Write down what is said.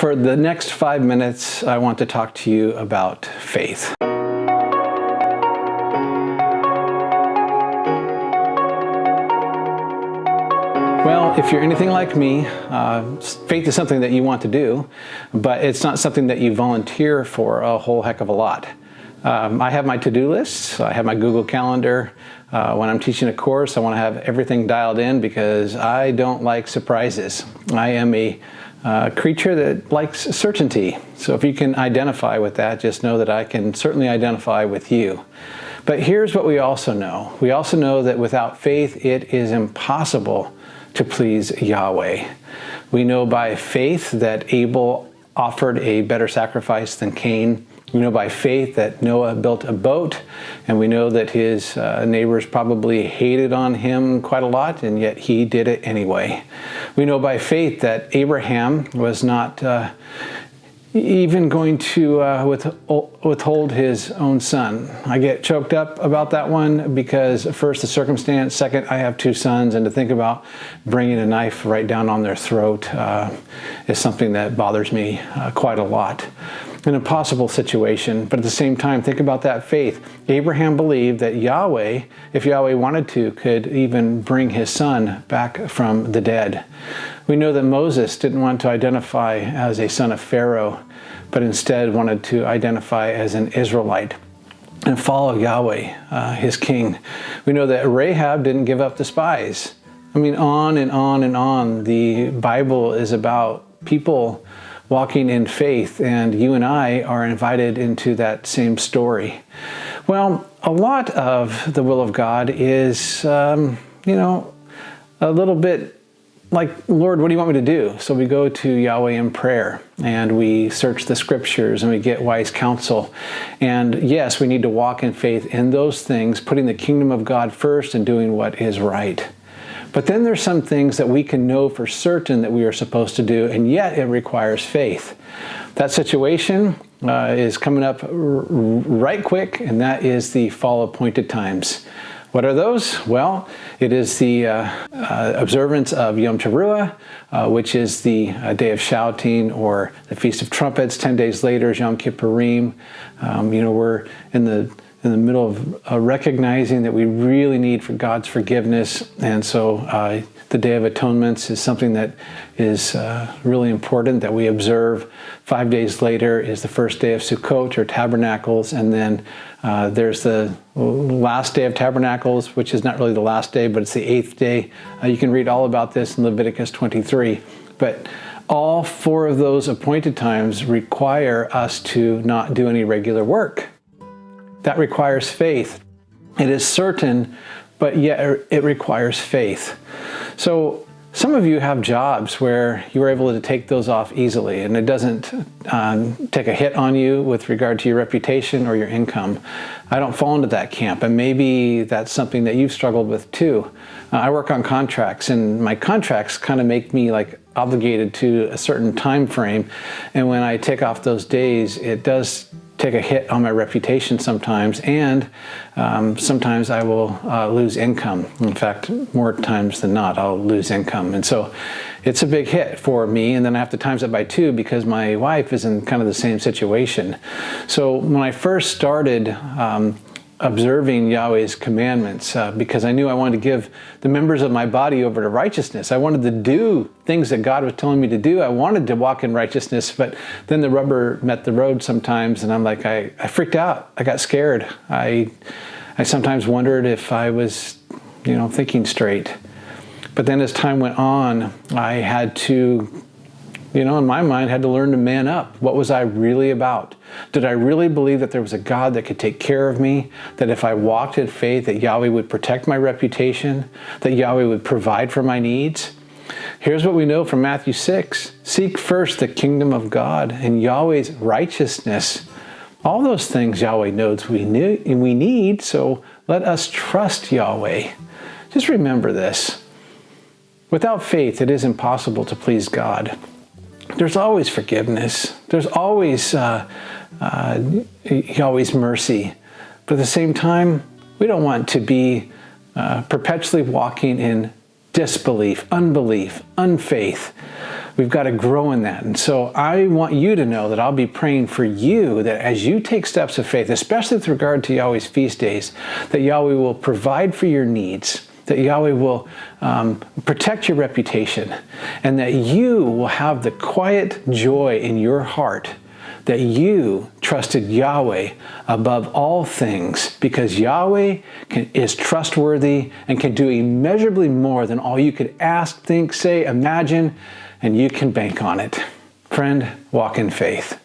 For the next 5 minutes, I want to talk to you about faith. Well, if you're anything like me, faith is something that you want to do, but it's not something that you volunteer for a whole heck of a lot. I have my to-do lists, I have my Google Calendar. When I'm teaching a course, I want to have everything dialed in because I don't like surprises. I am a creature that likes certainty. So if you can identify with that, just know that I can certainly identify with you. But here's what we also know. We also know that without faith, it is impossible to please Yahweh. We know by faith that Abel offered a better sacrifice than Cain. We know by faith that Noah built a boat, and we know that his neighbors probably hated on him quite a lot, and yet he did it anyway. We know by faith that Abraham was not even going to withhold his own son. I get choked up about that one because first the circumstance, second I have 2 sons, and to think about bringing a knife right down on their throat is something that bothers me quite a lot. An impossible situation, but at the same time, think about that faith. Abraham believed that Yahweh, if Yahweh wanted to, could even bring his son back from the dead. We know that Moses didn't want to identify as a son of Pharaoh, but instead wanted to identify as an Israelite and follow Yahweh, his king. We know that Rahab didn't give up the spies. I mean, on and on and on. The Bible is about people walking in faith, and you and I are invited into that same story. Well, a lot of the will of God is, a little bit like, Lord, what do you want me to do? So we go to Yahweh in prayer, and we search the scriptures, and we get wise counsel. And yes, we need to walk in faith in those things, putting the kingdom of God first and doing what is right. But then there's some things that we can know for certain that we are supposed to do, and yet it requires faith. That situation is coming up right quick, and that is the fall appointed times. What are those? Well, it is the observance of Yom Teruah, which is the day of shouting, or the Feast of Trumpets. 10 days later is Yom Kippurim. We're in the middle of recognizing that we really need for God's forgiveness. And so the Day of Atonements is something that is really important that we observe. 5 days later is the first day of Sukkot, or Tabernacles, and then there's the last day of Tabernacles, which is not really the last day, but it's the 8th day. You can read all about this in Leviticus 23. But all 4 of those appointed times require us to not do any regular work. That requires faith. It is certain, but yet it requires faith. So some of you have jobs where you were able to take those off easily, and it doesn't take a hit on you with regard to your reputation or your income. I don't fall into that camp, and maybe that's something that you've struggled with too. I work on contracts, and my contracts kind of make me like obligated to a certain time frame, and when I take off those days, it does take a hit on my reputation sometimes, and sometimes I will lose income. In fact, more times than not, I'll lose income. And so it's a big hit for me, and then I have to times it by 2 because my wife is in kind of the same situation. So when I first started observing Yahweh's commandments, because I knew I wanted to give the members of my body over to righteousness. I wanted to do things that God was telling me to do. I wanted to walk in righteousness, but then the rubber met the road sometimes, and I'm like, I freaked out. I got scared. I sometimes wondered if I was, thinking straight. But then as time went on, I had to, in my mind, had to learn to man up. What was I really about? Did I really believe that there was a God that could take care of me? That if I walked in faith, that Yahweh would protect my reputation? That Yahweh would provide for my needs? Here's what we know from Matthew 6. Seek first the kingdom of God and Yahweh's righteousness. All those things Yahweh knows we need, so let us trust Yahweh. Just remember this. Without faith, it is impossible to please God. There's always forgiveness. There's always Yahweh's mercy. But at the same time, we don't want to be perpetually walking in disbelief, unbelief, unfaith. We've got to grow in that. And so I want you to know that I'll be praying for you that as you take steps of faith, especially with regard to Yahweh's feast days, that Yahweh will provide for your needs, that Yahweh will protect your reputation, and that you will have the quiet joy in your heart that you trusted Yahweh above all things, because Yahweh is trustworthy and can do immeasurably more than all you could ask, think, say, imagine, and you can bank on it. Friend, walk in faith.